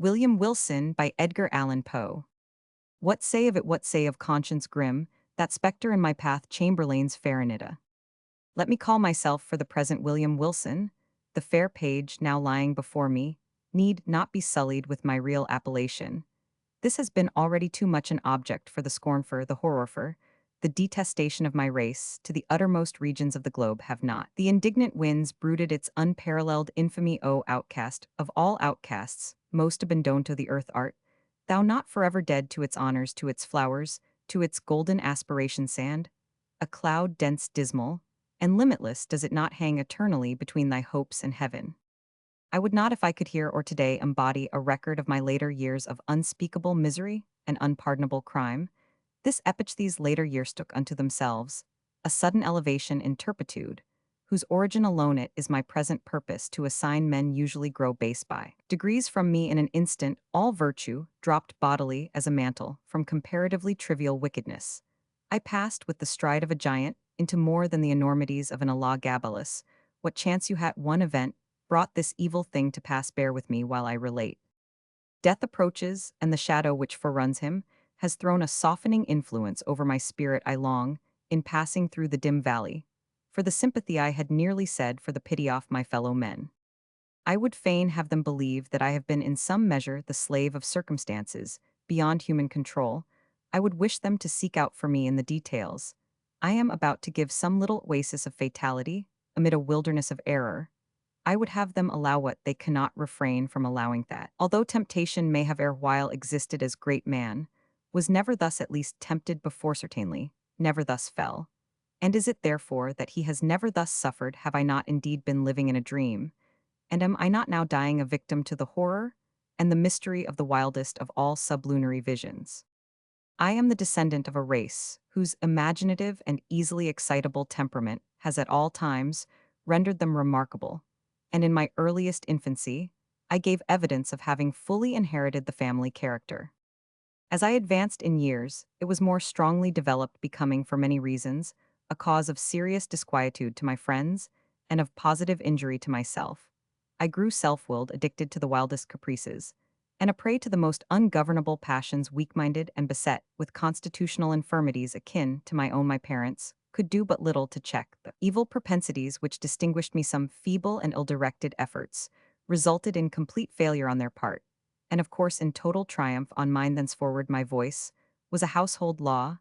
William Wilson by Edgar Allan Poe. What say of it, what say of conscience grim, that spectre in my path Chamberlain's Farinita? Let me call myself for the present William Wilson. The fair page now lying before me need not be sullied with my real appellation. This has been already too much an object for the scornfer, the horrorfer, the detestation of my race, to the uttermost regions of the globe have not. The indignant winds brooded its unparalleled infamy, O outcast, of all outcasts, most abandoned to the earth art, thou not forever dead to its honors, to its flowers, to its golden aspiration sand? A cloud dense, dismal, and limitless does it not hang eternally between thy hopes and heaven? I would not if I could here or today embody a record of my later years of unspeakable misery and unpardonable crime. This epoch these later years took unto themselves, a sudden elevation in turpitude, whose origin alone it is my present purpose to assign men usually grow base by. Degrees from me in an instant, all virtue dropped bodily as a mantle from comparatively trivial wickedness. I passed with the stride of a giant into more than the enormities of an elagabalus. What chance you had one event brought this evil thing to pass, bear with me while I relate. Death approaches, and the shadow which foreruns him has thrown a softening influence over my spirit. I long, in passing through the dim valley, for the sympathy I had nearly said for the pity off my fellow men. I would fain have them believe that I have been in some measure the slave of circumstances, beyond human control. I would wish them to seek out for me in the details. I am about to give some little oasis of fatality, amid a wilderness of error. I would have them allow what they cannot refrain from allowing, that, although temptation may have erewhile existed as great man, was never thus at least tempted before, certainly, never thus fell. And is it therefore that he has never thus suffered? Have I not indeed been living in a dream? And am I not now dying a victim to the horror and the mystery of the wildest of all sublunary visions? I am the descendant of a race whose imaginative and easily excitable temperament has at all times rendered them remarkable, and in my earliest infancy, I gave evidence of having fully inherited the family character. As I advanced in years, it was more strongly developed, becoming, for many reasons, a cause of serious disquietude to my friends and of positive injury to myself. I grew self-willed, addicted to the wildest caprices, and a prey to the most ungovernable passions, weak-minded and beset with constitutional infirmities akin to my own. My parents could do but little to check the evil propensities which distinguished me. Some feeble and ill-directed efforts resulted in complete failure on their part, and of course in total triumph on mine. Thenceforward my voice was a household law,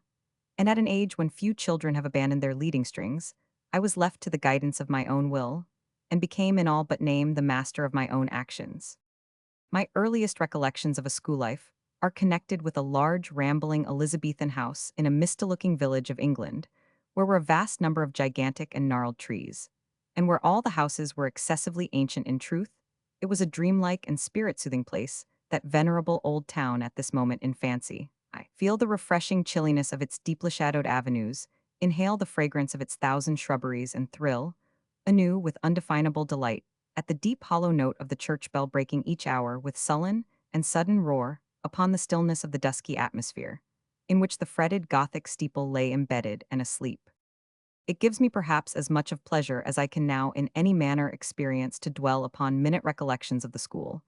and at an age when few children have abandoned their leading strings, I was left to the guidance of my own will, and became in all but name the master of my own actions. My earliest recollections of a school life are connected with a large, rambling Elizabethan house in a misty-looking village of England, where were a vast number of gigantic and gnarled trees, and where all the houses were excessively ancient in truth. It was a dreamlike and spirit-soothing place, that venerable old town. At this moment in fancy, I feel the refreshing chilliness of its deeply shadowed avenues, inhale the fragrance of its thousand shrubberies, and thrill, anew with undefinable delight, at the deep hollow note of the church bell breaking each hour with sullen and sudden roar upon the stillness of the dusky atmosphere, in which the fretted Gothic steeple lay embedded and asleep. It gives me perhaps as much of pleasure as I can now in any manner experience to dwell upon minute recollections of the school,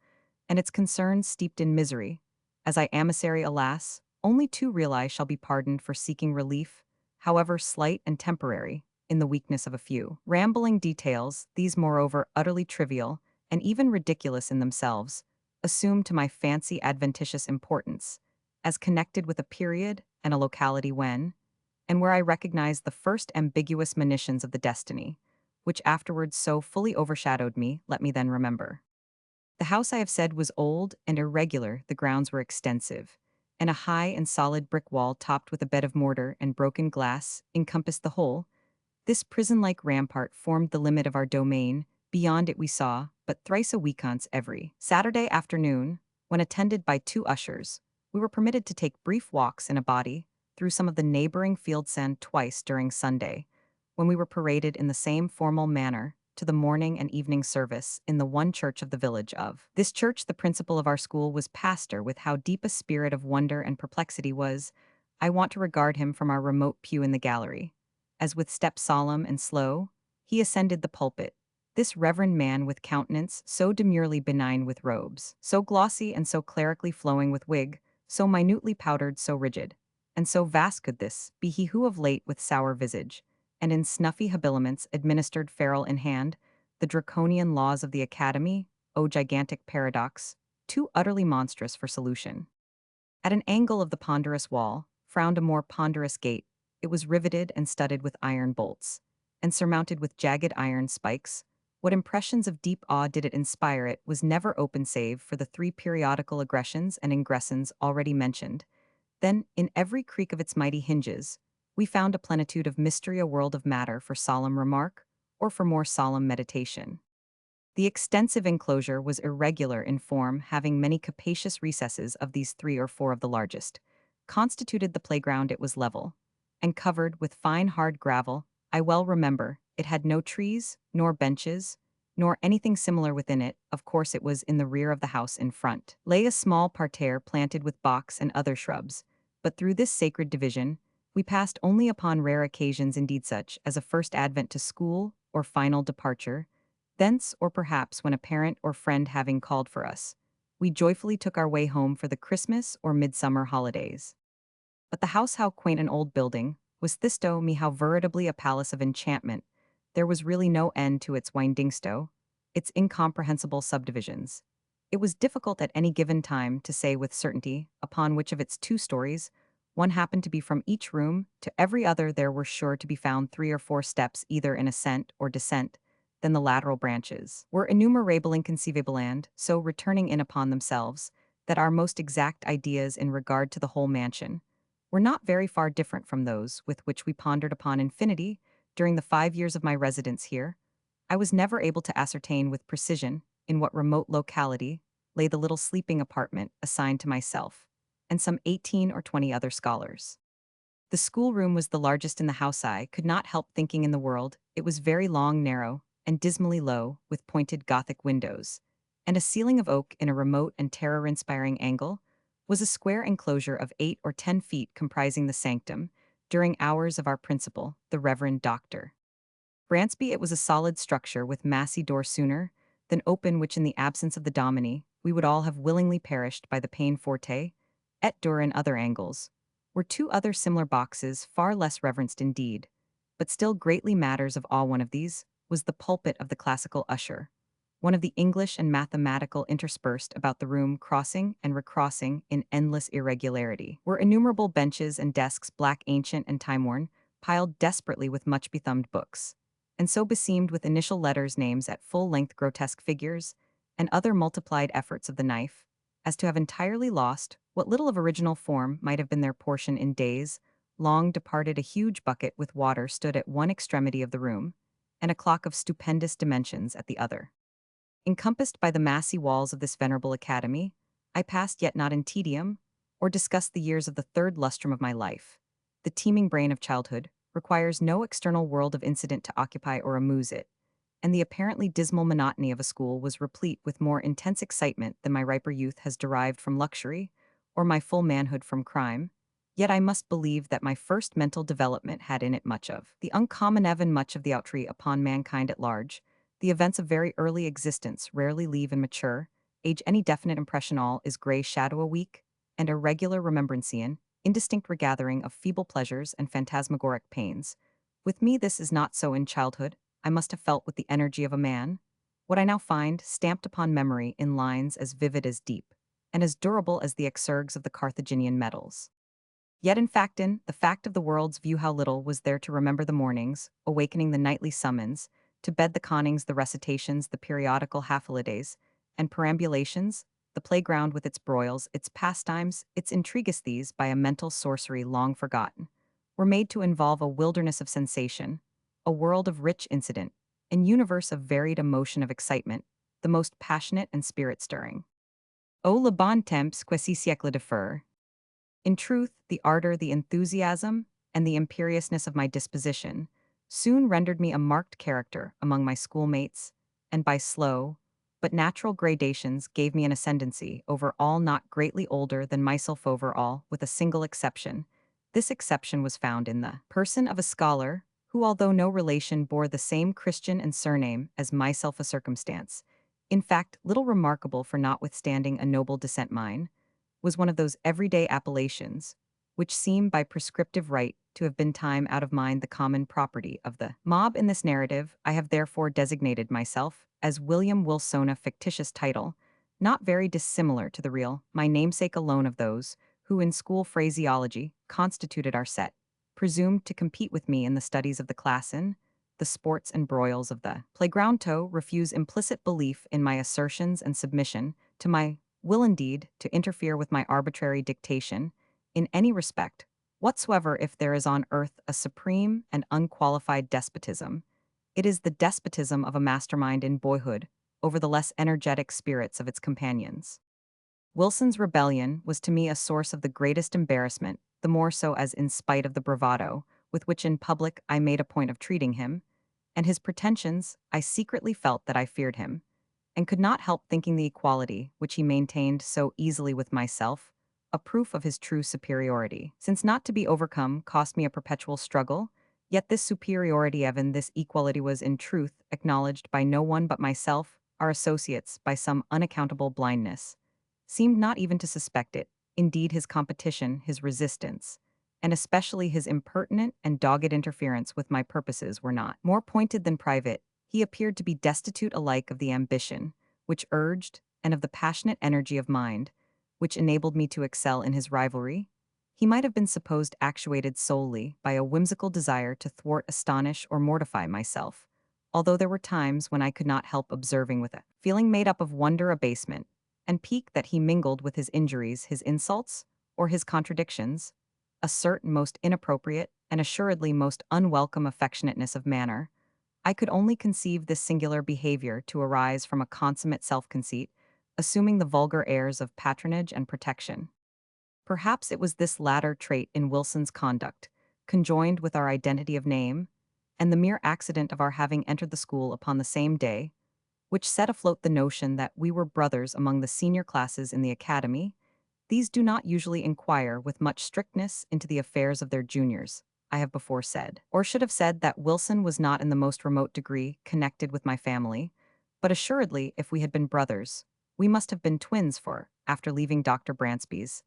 and its concerns steeped in misery, as I emissary, alas, only too realize shall be pardoned for seeking relief, however slight and temporary, in the weakness of a few rambling details. These, moreover, utterly trivial, and even ridiculous in themselves, assume to my fancy adventitious importance, as connected with a period and a locality when, and where I recognize the first ambiguous monitions of the destiny, which afterwards so fully overshadowed me. Let me then remember. The house, I have said, was old and irregular. The grounds were extensive, and a high and solid brick wall topped with a bed of mortar and broken glass encompassed the whole. This prison-like rampart formed the limit of our domain. Beyond it we saw but thrice a weekance every Saturday afternoon, when attended by two ushers, we were permitted to take brief walks in a body through some of the neighboring fields, and twice during Sunday, when we were paraded in the same formal manner to the morning and evening service in the one church of the village. Of this church the principal of our school was pastor. With how deep a spirit of wonder and perplexity was I want to regard him from our remote pew in the gallery, as with step solemn and slow he ascended the pulpit. This reverend man with countenance so demurely benign with robes, so glossy and so clerically flowing with wig, so minutely powdered, so rigid, and so vast could this be he who of late with sour visage, and in snuffy habiliments administered ferule in hand, the draconian laws of the academy, O gigantic paradox, too utterly monstrous for solution. At an angle of the ponderous wall, frowned a more ponderous gate. It was riveted and studded with iron bolts, and surmounted with jagged iron spikes. What impressions of deep awe did it inspire? It was never open save for the three periodical aggressions and ingressons already mentioned. Then, in every creak of its mighty hinges, we found a plenitude of mystery, a world of matter for solemn remark, or for more solemn meditation. The extensive enclosure was irregular in form, having many capacious recesses. Of these, three or four of the largest constituted the playground. It was level, and covered with fine hard gravel. I well remember, it had no trees, nor benches, nor anything similar within it. Of course it was in the rear of the house. In front lay a small parterre planted with box and other shrubs, but through this sacred division we passed only upon rare occasions, indeed such as a first advent to school or final departure. Thence, or perhaps when a parent or friend having called for us, we joyfully took our way home for the Christmas or midsummer holidays. But the house, how quaint an old building, was thisto me, how veritably a palace of enchantment. There was really no end to its windingsto, its incomprehensible subdivisions. It was difficult at any given time to say with certainty upon which of its two stories one happened to be. From each room to every other there were sure to be found three or four steps, either in ascent or descent. Then the lateral branches were innumerable, inconceivable, and so returning in upon themselves, that our most exact ideas in regard to the whole mansion were not very far different from those with which we pondered upon infinity during the 5 years of my residence here. I was never able to ascertain with precision in what remote locality lay the little sleeping apartment assigned to myself and some 18 or 20 other scholars. The schoolroom was the largest in the house. I could not help thinking in the world. It was very long, narrow, and dismally low, with pointed Gothic windows, and a ceiling of oak. In a remote and terror-inspiring angle was a square enclosure of 8 or 10 feet comprising the sanctum, during hours of our principal, the Reverend Dr. Bransby. It was a solid structure with massy door, sooner than open which, in the absence of the dominie, we would all have willingly perished by the pain forte, et dure. In other angles were two other similar boxes, far less reverenced indeed, but still greatly matters of awe. One of these was the pulpit of the classical usher, one of the English and mathematical interspersed about the room, crossing and recrossing in endless irregularity, were innumerable benches and desks, black, ancient, and time-worn, piled desperately with much bethumbed books, and so beseamed with initial letters, names at full length, grotesque figures, and other multiplied efforts of the knife, as to have entirely lost what little of original form might have been their portion in days long departed. A huge bucket with water stood at one extremity of the room, and a clock of stupendous dimensions at the other. Encompassed by the massy walls of this venerable academy, I passed, yet not in tedium, or discussed the years of the third lustrum of my life. The teeming brain of childhood requires no external world of incident to occupy or amuse it, and the apparently dismal monotony of a school was replete with more intense excitement than my riper youth has derived from luxury, or my full manhood from crime. Yet I must believe that my first mental development had in it much of the uncommon, even much of the outre upon mankind at large. The events of very early existence rarely leave in mature age any definite impression. All is grey shadow, a weak and irregular remembrancian, indistinct regathering of feeble pleasures and phantasmagoric pains. With me this is not so. In childhood I must have felt with the energy of a man what I now find stamped upon memory in lines as vivid as deep, and as durable as the exergues of the Carthaginian medals. Yet in the fact of the world's view, how little was there to remember the mornings, awakening, the nightly summons, to bed, the connings, the recitations, the periodical half-holidays, and perambulations, the playground with its broils, its pastimes, its intrigues. These, by a mental sorcery long forgotten, were made to involve a wilderness of sensation, a world of rich incident, an universe of varied emotion, of excitement, the most passionate and spirit-stirring. O le bon temps que si siècle defer. In truth, the ardor, the enthusiasm, and the imperiousness of my disposition soon rendered me a marked character among my schoolmates, and by slow but natural gradations gave me an ascendancy over all not greatly older than myself, over all, with a single exception. This exception was found in the person of a scholar who, although no relation, bore the same Christian and surname as myself, a circumstance, in fact, little remarkable for notwithstanding a noble descent mine, was one of those everyday appellations, which seem by prescriptive right to have been time out of mind the common property of the mob. In this narrative, I have therefore designated myself as William Wilson, a fictitious title, not very dissimilar to the real, my namesake alone of those who in school phraseology constituted our set, presumed to compete with me in the studies of the classin, the sports and broils of the playground to refuse implicit belief in my assertions and submission to my will indeed to interfere with my arbitrary dictation in any respect whatsoever. If there is on earth a supreme and unqualified despotism, it is the despotism of a mastermind in boyhood over the less energetic spirits of its companions. Wilson's rebellion was to me a source of the greatest embarrassment, the more so as, in spite of the bravado with which in public I made a point of treating him, and his pretensions, I secretly felt that I feared him, and could not help thinking the equality which he maintained so easily with myself a proof of his true superiority. Since not to be overcome cost me a perpetual struggle, yet this superiority, even this equality, was in truth acknowledged by no one but myself. Our associates, by some unaccountable blindness, seemed not even to suspect it. Indeed, his competition, his resistance, and especially his impertinent and dogged interference with my purposes were not more pointed than private. He appeared to be destitute alike of the ambition which urged and of the passionate energy of mind which enabled me to excel in his rivalry. He might have been supposed actuated solely by a whimsical desire to thwart, astonish, or mortify myself, although there were times when I could not help observing with a feeling made up of wonder, abasement, and pique that he mingled with his injuries, his insults, or his contradictions, a certain most inappropriate and assuredly most unwelcome affectionateness of manner. I could only conceive this singular behavior to arise from a consummate self-conceit, assuming the vulgar airs of patronage and protection. Perhaps it was this latter trait in Wilson's conduct, conjoined with our identity of name, and the mere accident of our having entered the school upon the same day, which set afloat the notion that we were brothers among the senior classes in the academy. These do not usually inquire with much strictness into the affairs of their juniors, I have before said, or should have said that Wilson was not in the most remote degree connected with my family, but assuredly, if we had been brothers, we must have been twins, for, after leaving Dr. Bransby's,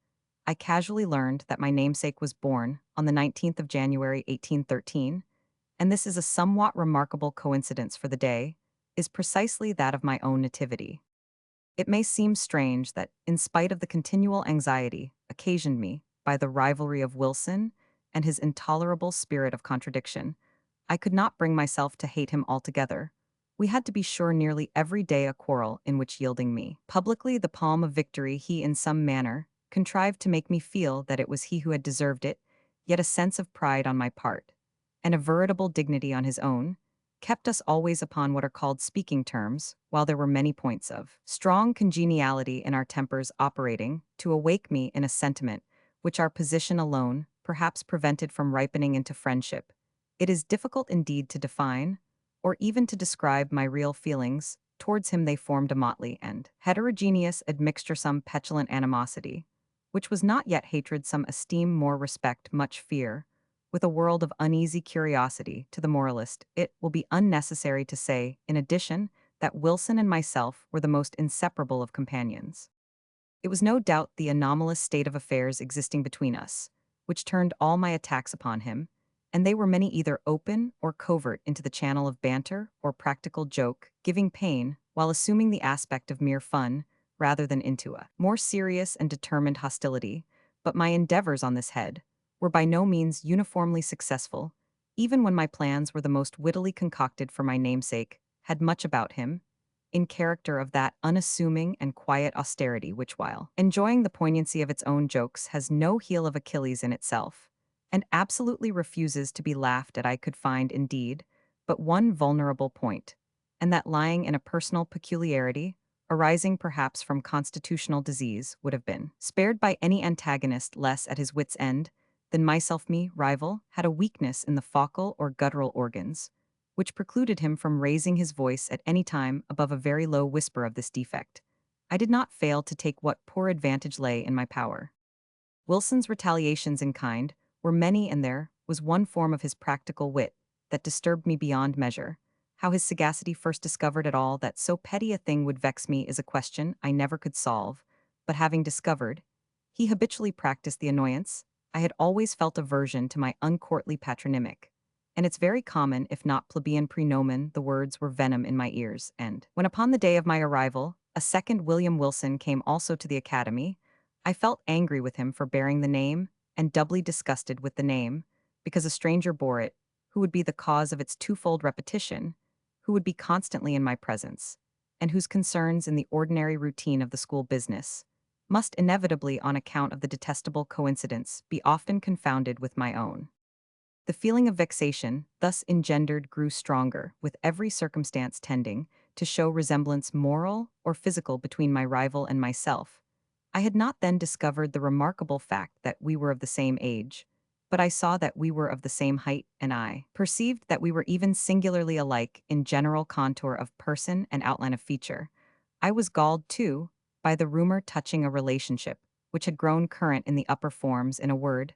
I casually learned that my namesake was born on the 19th of January 1813, and this is a somewhat remarkable coincidence, for the day is precisely that of my own nativity. It may seem strange that, in spite of the continual anxiety occasioned me by the rivalry of Wilson and his intolerable spirit of contradiction, I could not bring myself to hate him altogether. We had to be sure nearly every day a quarrel in which, yielding me publicly the palm of victory, he in some manner contrived to make me feel that it was he who had deserved it, yet a sense of pride on my part, and a veritable dignity on his own, kept us always upon what are called speaking terms, while there were many points of strong congeniality in our tempers operating to awake me in a sentiment which our position alone perhaps prevented from ripening into friendship. It is difficult indeed to define, or even to describe, my real feelings towards him. They formed a motley and heterogeneous admixture, some petulant animosity, which was not yet hatred, some esteem, more respect, much fear, with a world of uneasy curiosity. To the moralist, it will be unnecessary to say, in addition, that Wilson and myself were the most inseparable of companions. It was no doubt the anomalous state of affairs existing between us, which turned all my attacks upon him, and they were many, either open or covert, into the channel of banter or practical joke, giving pain, while assuming the aspect of mere fun, rather than into a more serious and determined hostility. But my endeavors on this head were by no means uniformly successful, even when my plans were the most wittily concocted, for my namesake had much about him, in character, of that unassuming and quiet austerity which, while enjoying the poignancy of its own jokes, has no heel of Achilles in itself, and absolutely refuses to be laughed at. I could find, indeed, but one vulnerable point, and that lying in a personal peculiarity, arising perhaps from constitutional disease, would have been spared by any antagonist less at his wit's end than myself. Me, rival, had a weakness in the vocal or guttural organs, which precluded him from raising his voice at any time above a very low whisper. Of this defect I did not fail to take what poor advantage lay in my power. Wilson's retaliations in kind were many, and there was one form of his practical wit that disturbed me beyond measure. How his sagacity first discovered at all that so petty a thing would vex me is a question I never could solve, but having discovered, he habitually practiced the annoyance. I had always felt aversion to my uncourtly patronymic, and its very common, if not plebeian praenomen, the words were venom in my ears, and when upon the day of my arrival, a second William Wilson came also to the academy, I felt angry with him for bearing the name, and doubly disgusted with the name, because a stranger bore it, who would be the cause of its twofold repetition, who would be constantly in my presence, and whose concerns in the ordinary routine of the school business must inevitably, on account of the detestable coincidence, be often confounded with my own. The feeling of vexation, thus engendered, grew stronger, with every circumstance tending to show resemblance moral or physical between my rival and myself. I had not then discovered the remarkable fact that we were of the same age, but I saw that we were of the same height, and I perceived that we were even singularly alike in general contour of person and outline of feature. I was galled, too, by the rumor touching a relationship, which had grown current in the upper forms. In a word,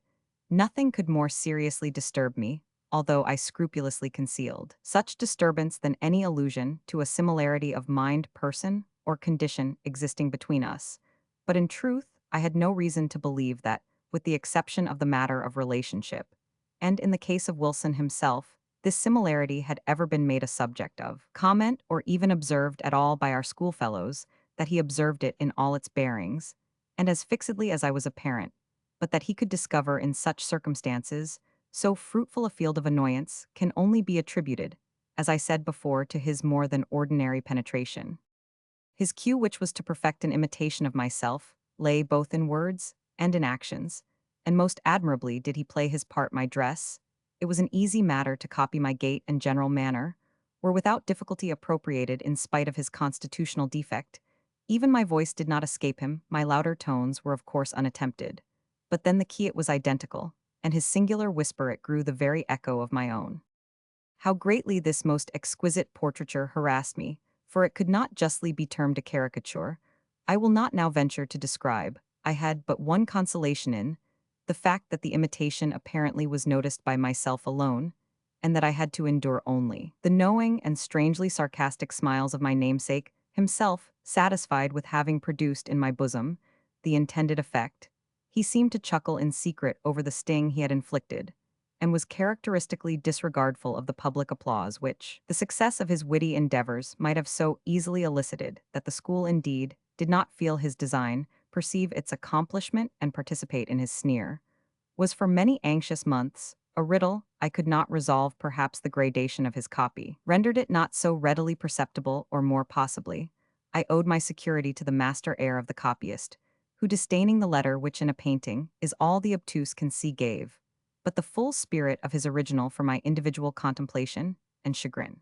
nothing could more seriously disturb me, although I scrupulously concealed such disturbance than any allusion to a similarity of mind, person, or condition existing between us. But in truth, I had no reason to believe that, with the exception of the matter of relationship, and in the case of Wilson himself, this similarity had ever been made a subject of comment or even observed at all by our schoolfellows, that he observed it in all its bearings, and as fixedly as I was a parent, but that he could discover in such circumstances so fruitful a field of annoyance can only be attributed, as I said before, to his more than ordinary penetration. His cue, which was to perfect an imitation of myself, lay both in words and in actions, and most admirably did he play his part. My dress, it was an easy matter to copy my gait and general manner, were without difficulty appropriated in spite of his constitutional defect. Even my voice did not escape him, my louder tones were of course unattempted. But then the key, it was identical, and his singular whisper, it grew the very echo of my own. How greatly this most exquisite portraiture harassed me, for it could not justly be termed a caricature, I will not now venture to describe. I had but one consolation in the fact that the imitation apparently was noticed by myself alone, and that I had to endure only the knowing and strangely sarcastic smiles of my namesake, himself satisfied with having produced in my bosom the intended effect. He seemed to chuckle in secret over the sting he had inflicted, and was characteristically disregardful of the public applause which the success of his witty endeavors might have so easily elicited, that the school indeed did not feel his design, perceive its accomplishment, and participate in his sneer, was for many anxious months a riddle I could not resolve. Perhaps the gradation of his copy rendered it not so readily perceptible, or more possibly, I owed my security to the master air of the copyist, who, disdaining the letter which in a painting is all the obtuse can see, gave but the full spirit of his original for my individual contemplation and chagrin.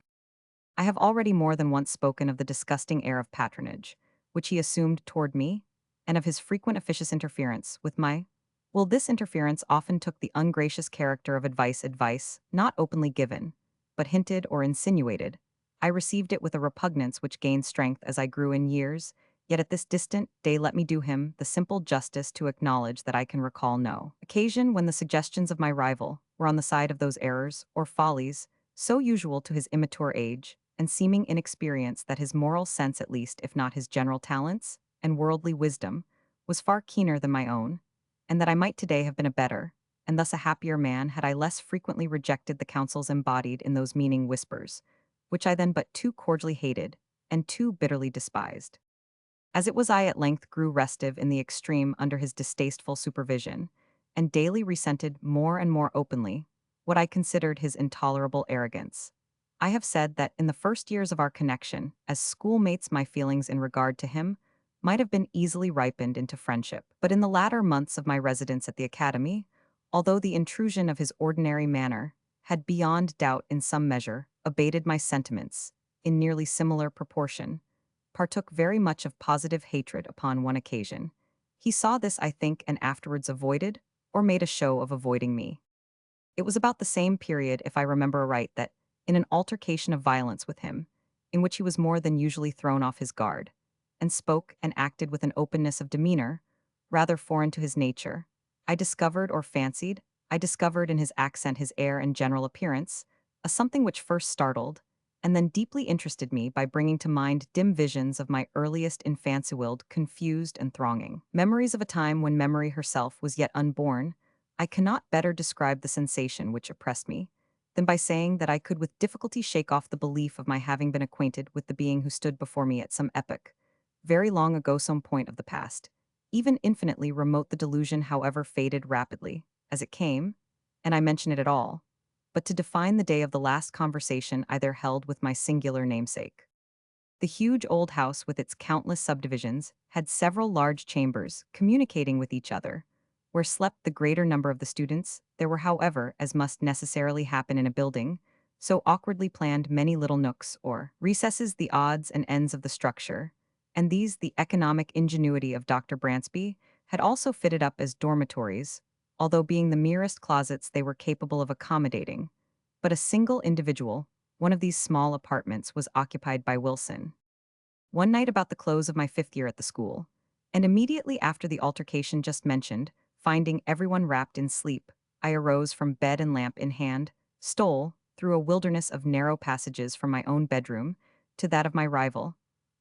I have already more than once spoken of the disgusting air of patronage which he assumed toward me, and of his frequent officious interference with my well, this interference often took the ungracious character of advice not openly given, but hinted or insinuated. I received it with a repugnance which gained strength as I grew in years, yet at this distant day let me do him the simple justice to acknowledge that I can recall no occasion when the suggestions of my rival were on the side of those errors or follies so usual to his immature age and seeming inexperience, that his moral sense, at least, if not his general talents and worldly wisdom, was far keener than my own, and that I might today have been a better, and thus a happier man, had I less frequently rejected the counsels embodied in those meaning whispers, which I then but too cordially hated and too bitterly despised. As it was, I at length grew restive in the extreme under his distasteful supervision, and daily resented more and more openly what I considered his intolerable arrogance. I have said that in the first years of our connection as schoolmates my feelings in regard to him might have been easily ripened into friendship, but in the latter months of my residence at the academy, although the intrusion of his ordinary manner had beyond doubt in some measure abated my sentiments in nearly similar proportion, partook very much of positive hatred upon one occasion. He saw this, I think, and afterwards avoided, or made a show of avoiding me. It was about the same period, if I remember aright, that, in an altercation of violence with him, in which he was more than usually thrown off his guard, and spoke and acted with an openness of demeanor rather foreign to his nature, I discovered in his accent, his air, and general appearance, a something which first startled, and then deeply interested me by bringing to mind dim visions of my earliest infancy-willed, confused and thronging. Memories of a time when memory herself was yet unborn, I cannot better describe the sensation which oppressed me than by saying that I could with difficulty shake off the belief of my having been acquainted with the being who stood before me at some epoch, very long ago, some point of the past. Even infinitely remote, the delusion, however, faded rapidly, as it came, and I mention it at all, but to define the day of the last conversation I there held with my singular namesake. The huge old house with its countless subdivisions had several large chambers communicating with each other, where slept the greater number of the students. There were, however, as must necessarily happen in a building, so awkwardly planned, many little nooks or recesses, the odds and ends of the structure, and these the economic ingenuity of Dr. Bransby had also fitted up as dormitories, although being the merest closets they were capable of accommodating. But a single individual, one of these small apartments, was occupied by Wilson. One night about the close of my 5th year at the school, and immediately after the altercation just mentioned, finding everyone wrapped in sleep, I arose from bed and lamp in hand, stole, through a wilderness of narrow passages from my own bedroom to that of my rival.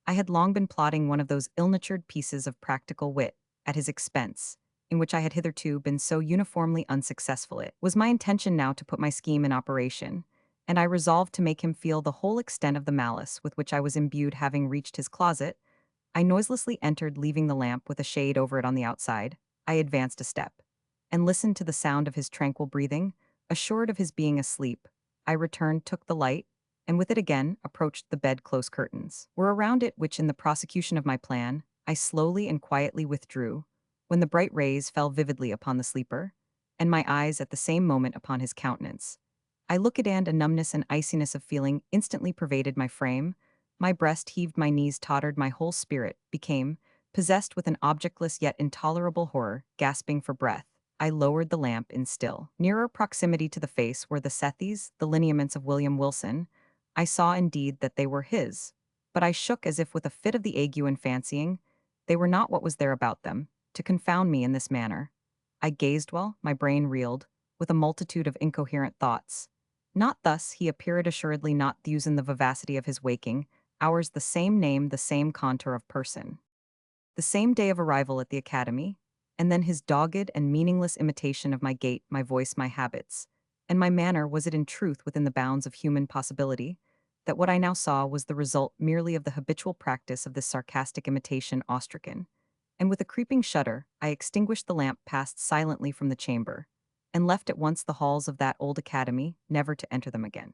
I had long been plotting one of those ill-natured pieces of practical wit, at his expense, in which I had hitherto been so uniformly unsuccessful. It was my intention now to put my scheme in operation, and I resolved to make him feel the whole extent of the malice with which I was imbued. Having reached his closet, I noiselessly entered, leaving the lamp with a shade over it on the outside. I advanced a step, and listened to the sound of his tranquil breathing. Assured of his being asleep, I returned, took the light, and with it again approached the bed-close curtains. Were around it which, in the prosecution of my plan, I slowly and quietly withdrew, when the bright rays fell vividly upon the sleeper, and my eyes at the same moment upon his countenance. I looked at, and a numbness and iciness of feeling instantly pervaded my frame. My breast heaved, my knees tottered, my whole spirit became possessed with an objectless yet intolerable horror. Gasping for breath, I lowered the lamp. In still nearer proximity to the face were the sethes, the lineaments of William Wilson. I saw indeed that they were his, but I shook as if with a fit of the ague, and fancying they were not what was there about them, to confound me in this manner. I gazed while my brain reeled with a multitude of incoherent thoughts. Not thus he appeared, assuredly not those in the vivacity of his waking hours, the same name, the same contour of person, the same day of arrival at the academy, and then his dogged and meaningless imitation of my gait, my voice, my habits, and my manner. Was it in truth within the bounds of human possibility that what I now saw was the result merely of the habitual practice of this sarcastic imitation ostracan? And with a creeping shudder, I extinguished the lamp, passed silently from the chamber, and left at once the halls of that old academy, never to enter them again.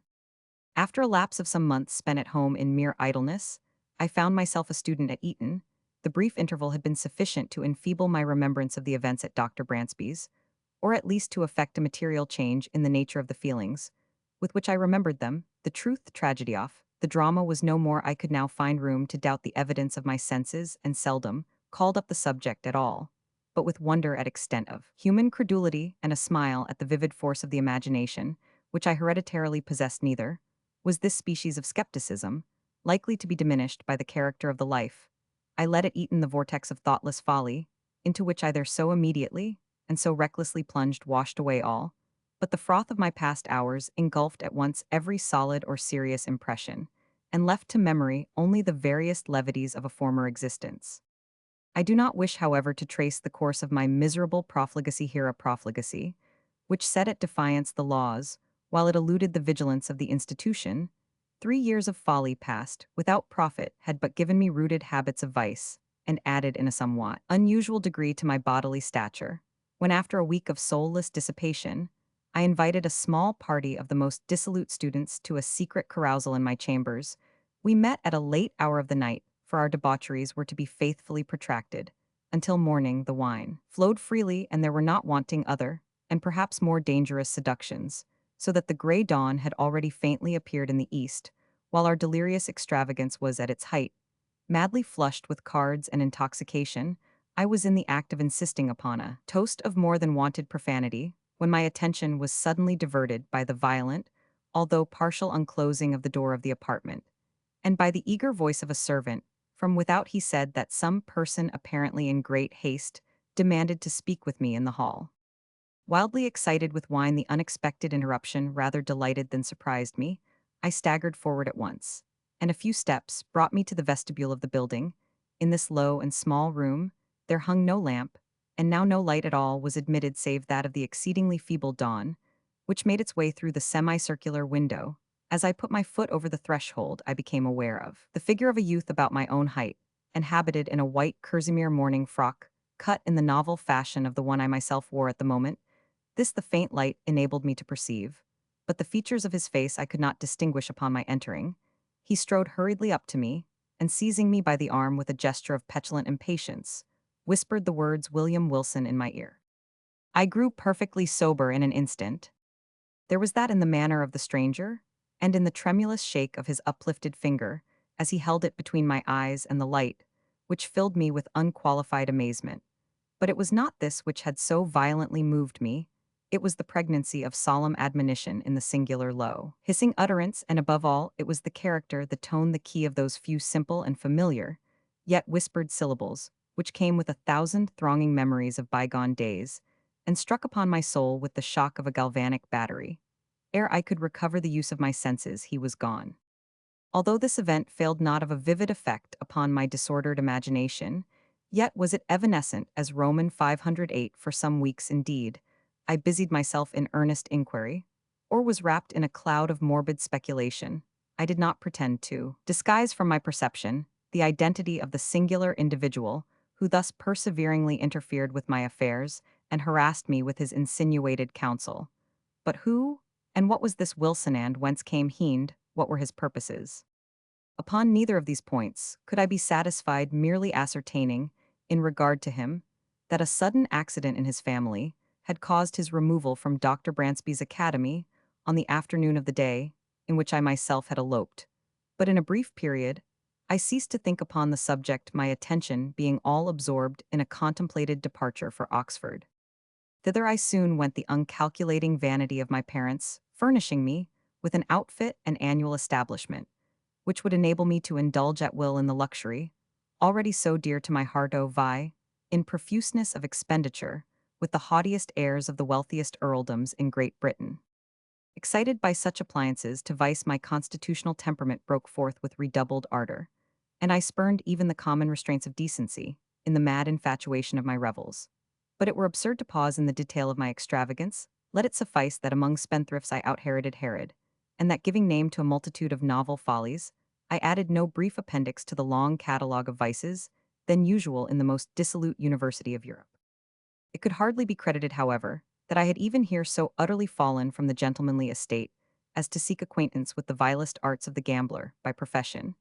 After a lapse of some months spent at home in mere idleness, I found myself a student at Eton. The brief interval had been sufficient to enfeeble my remembrance of the events at Dr. Bransby's, or at least to effect a material change in the nature of the feelings with which I remembered them. The truth, the tragedy off, the drama was no more. I could now find room to doubt the evidence of my senses, and seldom called up the subject at all, but with wonder at extent of human credulity and a smile at the vivid force of the imagination, which I hereditarily possessed. Neither was this species of skepticism likely to be diminished by the character of the life I led at Eton. The vortex of thoughtless folly, into which I there so immediately and so recklessly plunged, washed away all but the froth of my past hours, engulfed at once every solid or serious impression, and left to memory only the veriest levities of a former existence. I do not wish, however, to trace the course of my miserable profligacy here, a profligacy which set at defiance the laws, while it eluded the vigilance of the institution. 3 years of folly past without profit had but given me rooted habits of vice, and added in a somewhat unusual degree to my bodily stature, when after a week of soulless dissipation, I invited a small party of the most dissolute students to a secret carousal in my chambers. We met at a late hour of the night, for our debaucheries were to be faithfully protracted. Until morning the wine flowed freely, and there were not wanting other, and perhaps more dangerous seductions, so that the grey dawn had already faintly appeared in the east, while our delirious extravagance was at its height. Madly flushed with cards and intoxication, I was in the act of insisting upon a toast of more than wonted profanity, when my attention was suddenly diverted by the violent, although partial unclosing of the door of the apartment, and by the eager voice of a servant. From without he said that some person apparently in great haste demanded to speak with me in the hall. Wildly excited with wine, the unexpected interruption rather delighted than surprised me. I staggered forward at once, and a few steps brought me to the vestibule of the building. In this low and small room, there hung no lamp, and now no light at all was admitted save that of the exceedingly feeble dawn, which made its way through the semicircular window. As I put my foot over the threshold, I became aware of the figure of a youth about my own height, and habited in a white kerseymere morning frock, cut in the novel fashion of the one I myself wore at the moment. This the faint light enabled me to perceive, but the features of his face I could not distinguish upon my entering. He strode hurriedly up to me, and seizing me by the arm with a gesture of petulant impatience, whispered the words William Wilson in my ear. I grew perfectly sober in an instant. There was that in the manner of the stranger, and in the tremulous shake of his uplifted finger, as he held it between my eyes and the light, which filled me with unqualified amazement. But it was not this which had so violently moved me. It was the pregnancy of solemn admonition in the singular low, hissing utterance, and above all, it was the character, the tone, the key of those few simple and familiar, yet whispered syllables, which came with 1,000 thronging memories of bygone days, and struck upon my soul with the shock of a galvanic battery. Ere I could recover the use of my senses, he was gone. Although this event failed not of a vivid effect upon my disordered imagination, yet was it evanescent as Roman 508 for some weeks indeed. I busied myself in earnest inquiry, or was wrapped in a cloud of morbid speculation. I did not pretend to disguise from my perception the identity of the singular individual who thus perseveringly interfered with my affairs and harassed me with his insinuated counsel. But who and what was this Wilson, and whence came he, and what were his purposes? Upon neither of these points could I be satisfied, merely ascertaining, in regard to him, that a sudden accident in his family had caused his removal from Dr. Bransby's academy on the afternoon of the day in which I myself had eloped. But in a brief period, I ceased to think upon the subject, my attention being all absorbed in a contemplated departure for Oxford. Thither I soon went, the uncalculating vanity of my parents furnishing me with an outfit and annual establishment, which would enable me to indulge at will in the luxury, already so dear to my heart, in profuseness of expenditure, with the haughtiest airs of the wealthiest earldoms in Great Britain. Excited by such appliances to vice, my constitutional temperament broke forth with redoubled ardor, and I spurned even the common restraints of decency, in the mad infatuation of my revels. But it were absurd to pause in the detail of my extravagance. Let it suffice that among spendthrifts I outheroded Herod, and that giving name to a multitude of novel follies, I added no brief appendix to the long catalogue of vices, then usual in the most dissolute university of Europe. It could hardly be credited, however, that I had even here so utterly fallen from the gentlemanly estate as to seek acquaintance with the vilest arts of the gambler by profession,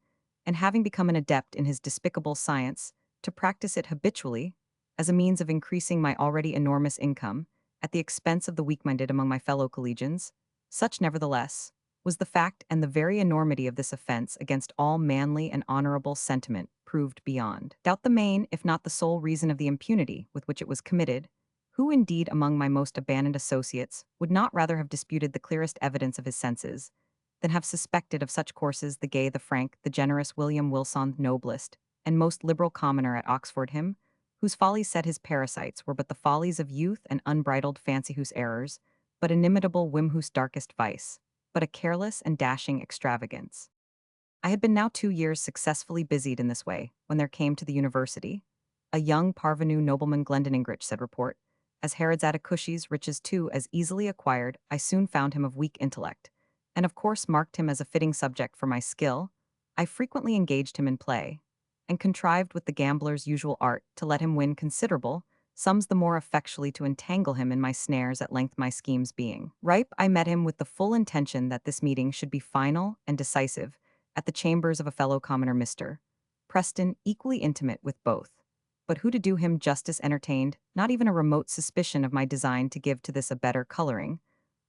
and having become an adept in his despicable science, to practice it habitually as a means of increasing my already enormous income at the expense of the weak-minded among my fellow collegians. Such, nevertheless, was the fact, and the very enormity of this offense against all manly and honorable sentiment proved beyond doubt the main, if not the sole reason of the impunity with which it was committed. Who indeed among my most abandoned associates would not rather have disputed the clearest evidence of his senses, than have suspected of such courses the gay, the frank, the generous William Wilson, noblest and most liberal commoner at Oxford, him whose follies said his parasites were but the follies of youth and unbridled fancy, whose errors, but inimitable whim, whose darkest vice, but a careless and dashing extravagance. I had been now 2 years successfully busied in this way, when there came to the university a young parvenu nobleman. Glendoningrich, said report, as Herod's Atticushi's riches too as easily acquired. I soon found him of weak intellect, and of course marked him as a fitting subject for my skill. I frequently engaged him in play, and contrived with the gambler's usual art to let him win considerable sums, the more effectually to entangle him in my snares. At length, my schemes being ripe, I met him with the full intention that this meeting should be final and decisive at the chambers of a fellow commoner, Mr. Preston, equally intimate with both, but who, to do him justice, entertained not even a remote suspicion of my design to give to this a better coloring.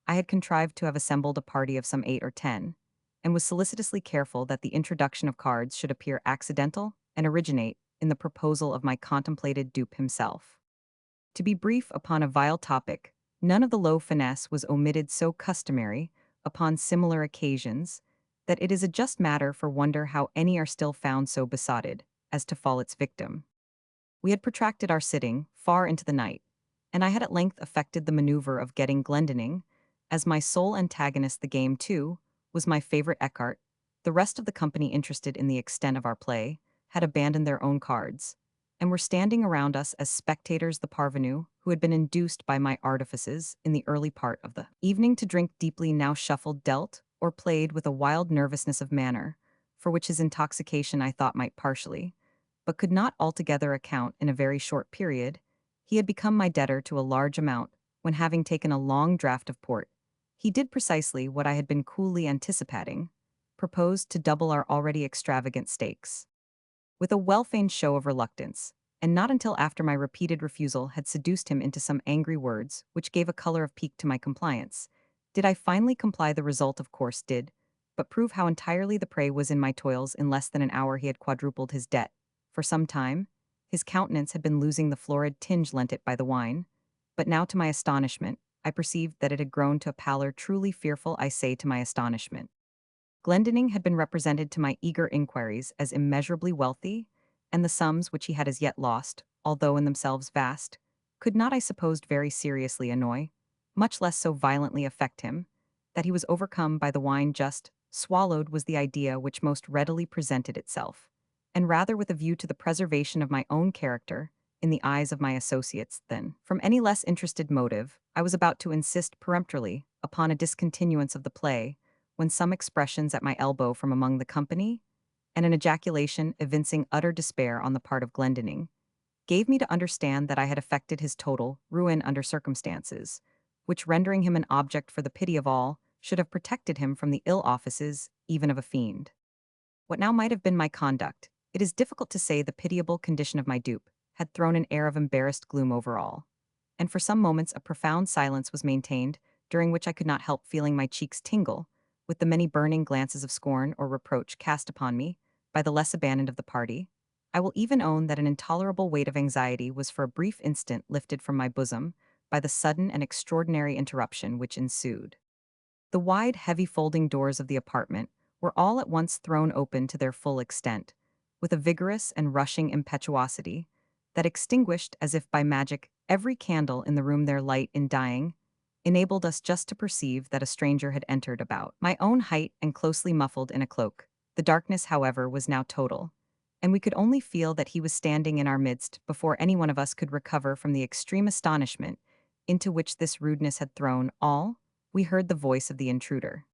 I had contrived to have assembled a party of some 8 or 10, and was solicitously careful that the introduction of cards should appear accidental and originate in the proposal of my contemplated dupe himself. To be brief upon a vile topic, none of the low finesse was omitted so customary upon similar occasions, that it is a just matter for wonder how any are still found so besotted as to fall its victim. We had protracted our sitting far into the night, and I had at length effected the maneuver of getting Glendinning, as my sole antagonist the game, too, was my favorite Eckhart. The rest of the company interested in the extent of our play had abandoned their own cards, and were standing around us as spectators the parvenu who had been induced by my artifices in the early part of the evening to drink deeply now shuffled dealt or played with a wild nervousness of manner, for which his intoxication I thought might partially, but could not altogether account in a very short period. He had become my debtor to a large amount, when having taken a long draught of port, he did precisely what I had been coolly anticipating, proposed to double our already extravagant stakes. With a well-feigned show of reluctance, and not until after my repeated refusal had seduced him into some angry words which gave a color of pique to my compliance, did I finally comply. The result of course did, but prove how entirely the prey was in my toils. In less than an hour he had quadrupled his debt. For some time, his countenance had been losing the florid tinge lent it by the wine, but now to my astonishment, I perceived that it had grown to a pallor truly fearful. I say to my astonishment. Glendinning had been represented to my eager inquiries as immeasurably wealthy, and the sums which he had as yet lost, although in themselves vast, could not, I supposed, very seriously annoy, much less so violently affect him, that he was overcome by the wine just swallowed was the idea which most readily presented itself, and rather with a view to the preservation of my own character in the eyes of my associates than from any less interested motive. I was about to insist peremptorily upon a discontinuance of the play, when some expressions at my elbow from among the company, and an ejaculation evincing utter despair on the part of Glendinning, gave me to understand that I had effected his total ruin under circumstances, which, rendering him an object for the pity of all, should have protected him from the ill offices even of a fiend. What now might have been my conduct, it is difficult to say. The pitiable condition of my dupe had thrown an air of embarrassed gloom over all, and for some moments a profound silence was maintained, during which I could not help feeling my cheeks tingle with the many burning glances of scorn or reproach cast upon me by the less abandoned of the party. I will even own that an intolerable weight of anxiety was for a brief instant lifted from my bosom by the sudden and extraordinary interruption which ensued. The wide, heavy folding doors of the apartment were all at once thrown open to their full extent, with a vigorous and rushing impetuosity that extinguished, as if by magic, every candle in the room. Their light, in dying, enabled us just to perceive that a stranger had entered about my own height and closely muffled in a cloak. The darkness, however, was now total, and we could only feel that he was standing in our midst before any one of us could recover from the extreme astonishment into which this rudeness had thrown all. We heard the voice of the intruder.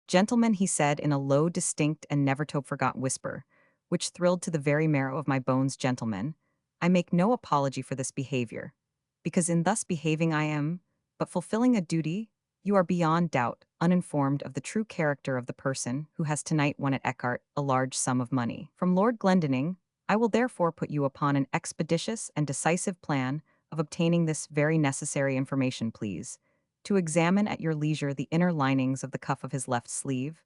"Gentlemen," he said in a low, distinct, and never-to-be-forgot whisper, which thrilled to the very marrow of my bones. "Gentlemen, I make no apology for this behavior, because in thus behaving I am but fulfilling a duty. You are beyond doubt uninformed of the true character of the person who has tonight won at Eckhart a large sum of money from Lord Glendinning. I will therefore put you upon an expeditious and decisive plan of obtaining this very necessary information. Please to examine at your leisure the inner linings of the cuff of his left sleeve,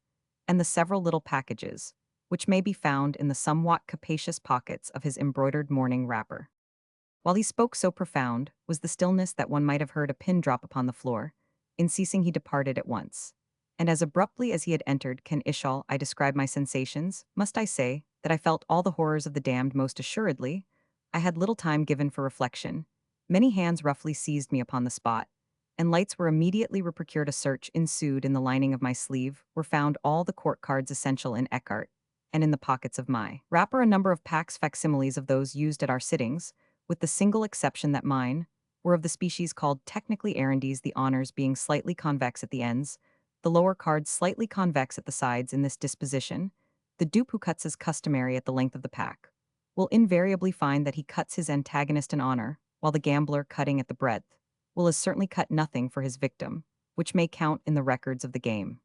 and the several little packages, which may be found in the somewhat capacious pockets of his embroidered morning wrapper." While he spoke, so profound was the stillness that one might have heard a pin drop upon the floor. In ceasing, he departed at once. And as abruptly as he had entered, can Ishal I describe my sensations? Must I say that I felt all the horrors of the damned? Most assuredly. I had little time given for reflection. Many hands roughly seized me upon the spot, and lights were immediately procured. A search ensued. In the lining of my sleeve were found all the court cards essential in Eckhart, and in the pockets of my wrapper a number of packs facsimiles of those used at our sittings, with the single exception that mine were of the species called technically arondies, the honors being slightly convex at the ends, the lower cards slightly convex at the sides. In this disposition, the dupe who cuts as customary at the length of the pack will invariably find that he cuts his antagonist in honor, while the gambler, cutting at the breadth, will as certainly cut nothing for his victim, which may count in the records of the game.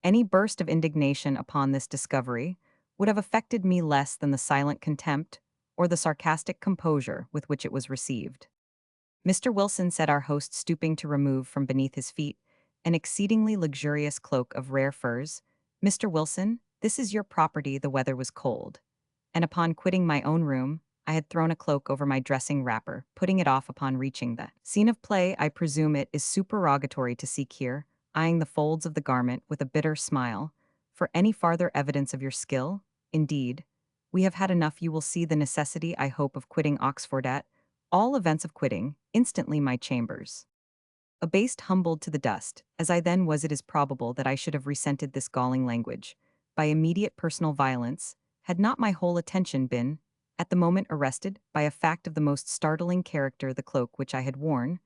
Any burst of indignation upon this discovery would have affected me less than the silent contempt or the sarcastic composure with which it was received. "Mr. Wilson," said our host, stooping to remove from beneath his feet an exceedingly luxurious cloak of rare furs, "Mr. Wilson, this is your property." The weather was cold, and upon quitting my own room, I had thrown a cloak over my dressing wrapper, putting it off upon reaching the scene of play. "I presume it is supererogatory to seek here," eyeing the folds of the garment with a bitter smile, "for any farther evidence of your skill. Indeed, we have had enough. You will see the necessity, I hope, of quitting Oxford at all events of quitting, instantly my chambers. Abased, humbled to the dust, as I then was, it is probable that I should have resented this galling language, by immediate personal violence, had not my whole attention been, at the moment, arrested by a fact of the most startling character. The cloak which I had worn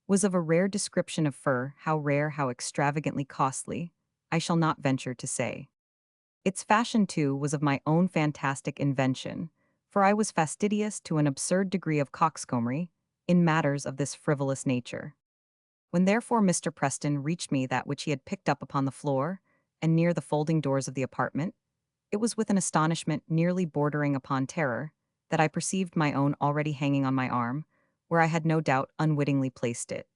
was of a rare description of fur, how rare, how extravagantly costly, I shall not venture to say. Its fashion, too, was of my own fantastic invention, for I was fastidious to an absurd degree of coxcombry in matters of this frivolous nature. When therefore Mr. Preston reached me that which he had picked up upon the floor, and near the folding doors of the apartment, it was with an astonishment nearly bordering upon terror that I perceived my own already hanging on my arm, where I had no doubt unwittingly placed it,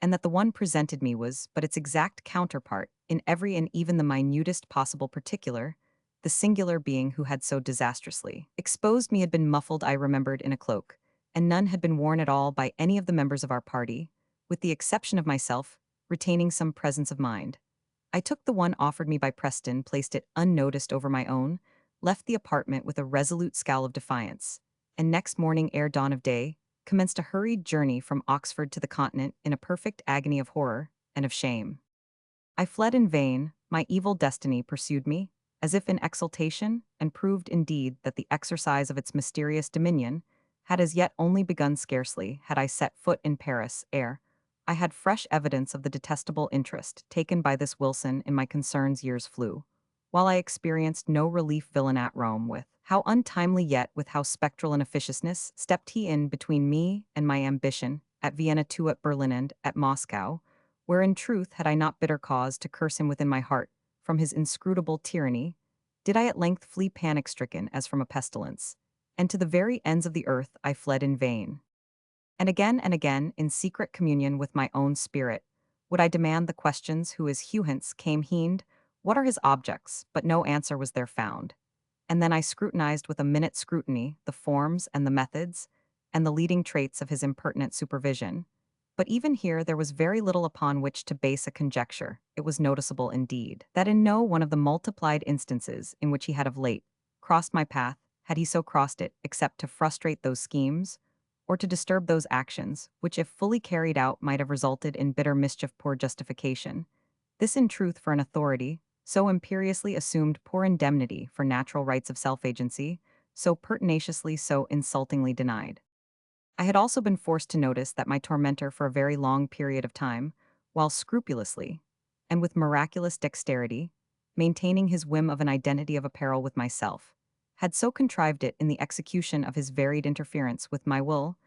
and that the one presented me was but its exact counterpart in every and even the minutest possible particular. The singular being who had so disastrously exposed me had been muffled, I remembered, in a cloak, and none had been worn at all by any of the members of our party, with the exception of myself, retaining some presence of mind. I took the one offered me by Preston, placed it unnoticed over my own, left the apartment with a resolute scowl of defiance, and next morning, ere dawn of day, commenced a hurried journey from Oxford to the Continent in a perfect agony of horror and of shame. I fled in vain, my evil destiny pursued me, as if in exultation, and proved indeed that the exercise of its mysterious dominion had as yet only begun. Scarcely had I set foot in Paris ere I had fresh evidence of the detestable interest taken by this Wilson in my concerns. Years flew, while I experienced no relief. Villain at Rome, with how untimely yet with how spectral an officiousness stepped he in between me and my ambition, at Vienna too, at Berlin and at Moscow, where in truth had I not bitter cause to curse him within my heart from his inscrutable tyranny, did I at length flee panic-stricken as from a pestilence, and to the very ends of the earth I fled in vain. And again, in secret communion with my own spirit, would I demand the questions: who is Hewhence, came heened, what are his objects? But no answer was there found. And then I scrutinized with a minute scrutiny the forms and the methods, and the leading traits of his impertinent supervision. But even here there was very little upon which to base a conjecture. It was noticeable, indeed, that in no one of the multiplied instances in which he had of late crossed my path had he so crossed it except to frustrate those schemes, or to disturb those actions, which if fully carried out might have resulted in bitter mischief. Poor justification. This in truth for an authority, so imperiously assumed; poor indemnity for natural rights of self-agency, so pertinaciously, so insultingly denied. I had also been forced to notice that my tormentor for a very long period of time, while scrupulously, and with miraculous dexterity, maintaining his whim of an identity of apparel with myself, had so contrived it in the execution of his varied interference with my will,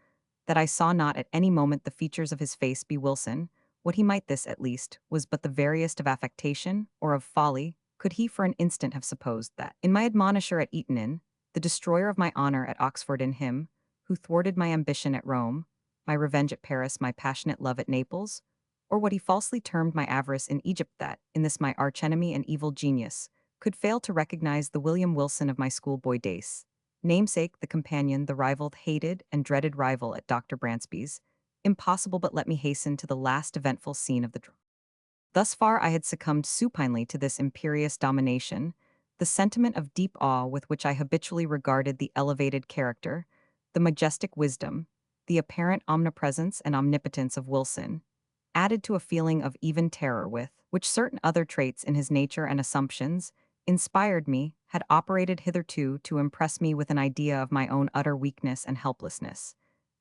that I saw not at any moment the features of his face be Wilson. What he might, this at least was but the veriest of affectation or of folly. Could he for an instant have supposed that, in my admonisher at Eton Inn, the destroyer of my honor at Oxford, in him, who thwarted my ambition at Rome, my revenge at Paris, my passionate love at Naples, or what he falsely termed my avarice in Egypt, that, in this my archenemy and evil genius, could fail to recognize the William Wilson of my schoolboy days, namesake, the companion, the rival, the hated and dreaded rival at Dr. Bransby's? Impossible. But let me hasten to the last eventful scene of the drama. Thus far I had succumbed supinely to this imperious domination, the sentiment of deep awe with which I habitually regarded the elevated character, the majestic wisdom, the apparent omnipresence and omnipotence of Wilson, added to a feeling of even terror with which certain other traits in his nature and assumptions inspired me, had operated hitherto to impress me with an idea of my own utter weakness and helplessness,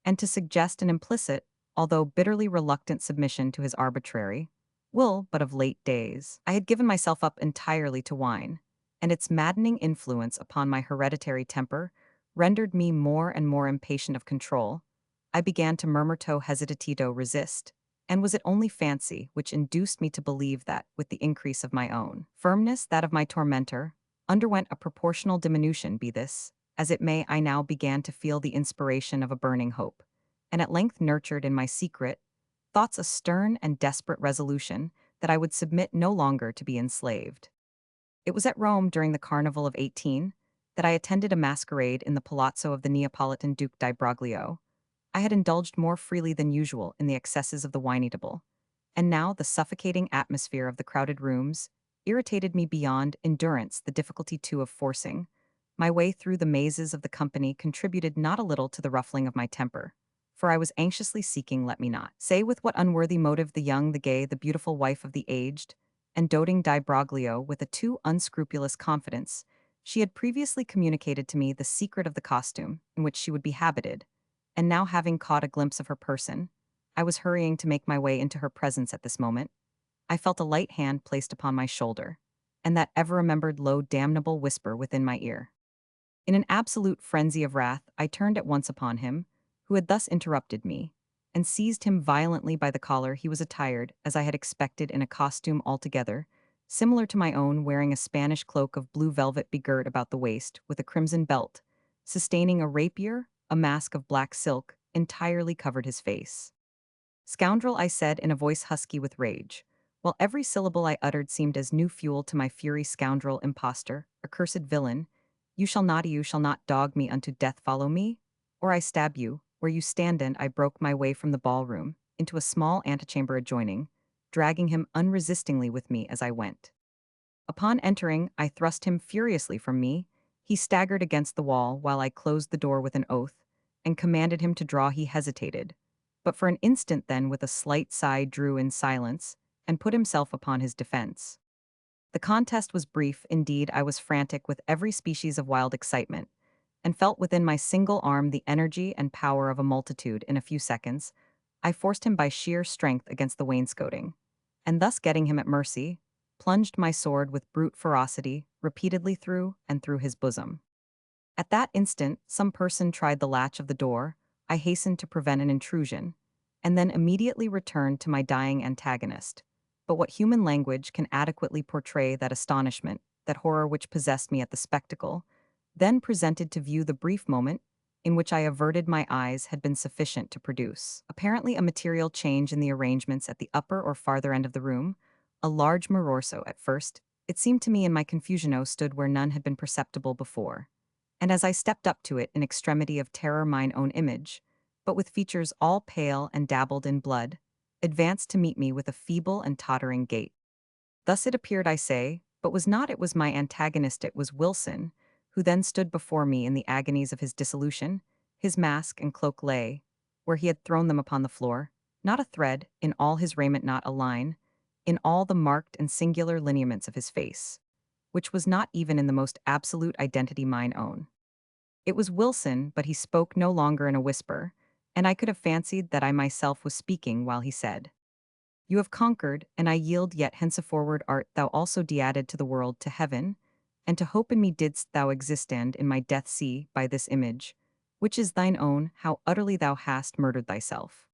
and to suggest an implicit, although bitterly reluctant submission to his arbitrary will. But of late days I had given myself up entirely to wine, and its maddening influence upon my hereditary temper rendered me more and more impatient of control. I began to murmurto hesitatito resist, and was it only fancy which induced me to believe that, with the increase of my own firmness, that of my tormentor underwent a proportional diminution? Be this as it may, I now began to feel the inspiration of a burning hope, and at length nurtured in my secret thoughts a stern and desperate resolution that I would submit no longer to be enslaved. It was at Rome during the Carnival of 18 that I attended a masquerade in the palazzo of the Neapolitan Duke di Broglio. I had indulged more freely than usual in the excesses of the wine-eatable, and now the suffocating atmosphere of the crowded rooms irritated me beyond endurance. The difficulty, too, of forcing my way through the mazes of the company contributed not a little to the ruffling of my temper, for I was anxiously seeking let me not say with what unworthy motive the young, the gay, the beautiful wife of the aged, and doting Di Broglio with a too unscrupulous confidence, she had previously communicated to me the secret of the costume in which she would be habited, and now having caught a glimpse of her person, I was hurrying to make my way into her presence at this moment. I felt a light hand placed upon my shoulder, and that ever-remembered low damnable whisper within my ear. In an absolute frenzy of wrath, I turned at once upon him, who had thus interrupted me, and seized him violently by the collar. He was attired, as I had expected, in a costume altogether similar to my own, wearing a Spanish cloak of blue velvet begirt about the waist, with a crimson belt, sustaining a rapier, a mask of black silk, entirely covered his face. Scoundrel, I said in a voice husky with rage, while every syllable I uttered seemed as new fuel to my fury. Scoundrel, impostor, accursed villain, you shall not dog me unto death. Follow me, or I stab you, where you stand. And I broke my way from the ballroom, into a small antechamber adjoining, dragging him unresistingly with me as I went. Upon entering, I thrust him furiously from me. He staggered against the wall while I closed the door with an oath, and commanded him to draw. He hesitated, but for an instant then with a slight sigh drew in silence, and put himself upon his defense. The contest was brief, indeed. I was frantic with every species of wild excitement, and felt within my single arm the energy and power of a multitude. In a few seconds, I forced him by sheer strength against the wainscoting, and thus getting him at mercy, plunged my sword with brute ferocity repeatedly through and through his bosom. At that instant, some person tried the latch of the door. I hastened to prevent an intrusion, and then immediately returned to my dying antagonist. But what human language can adequately portray that astonishment, that horror which possessed me at the spectacle, then presented to view? The brief moment in which I averted my eyes had been sufficient to produce, apparently, a material change in the arrangements at the upper or farther end of the room. A large mororso at first, it seemed to me in my confusion, stood where none had been perceptible before. And as I stepped up to it in extremity of terror, mine own image, but with features all pale and dabbled in blood, advanced to meet me with a feeble and tottering gait. Thus it appeared, I say, but was not. It was my antagonist, it was Wilson, who then stood before me in the agonies of his dissolution. His mask and cloak lay, where he had thrown them, upon the floor, not a thread, in all his raiment not a line, in all the marked and singular lineaments of his face, which was not even in the most absolute identity mine own. It was Wilson, but he spoke no longer in a whisper, and I could have fancied that I myself was speaking while he said, "You have conquered, and I yield. Yet henceforward art thou also de-added to the world, to heaven, and to hope in me didst thou exist, and in my death see, by this image, which is thine own, how utterly thou hast murdered thyself.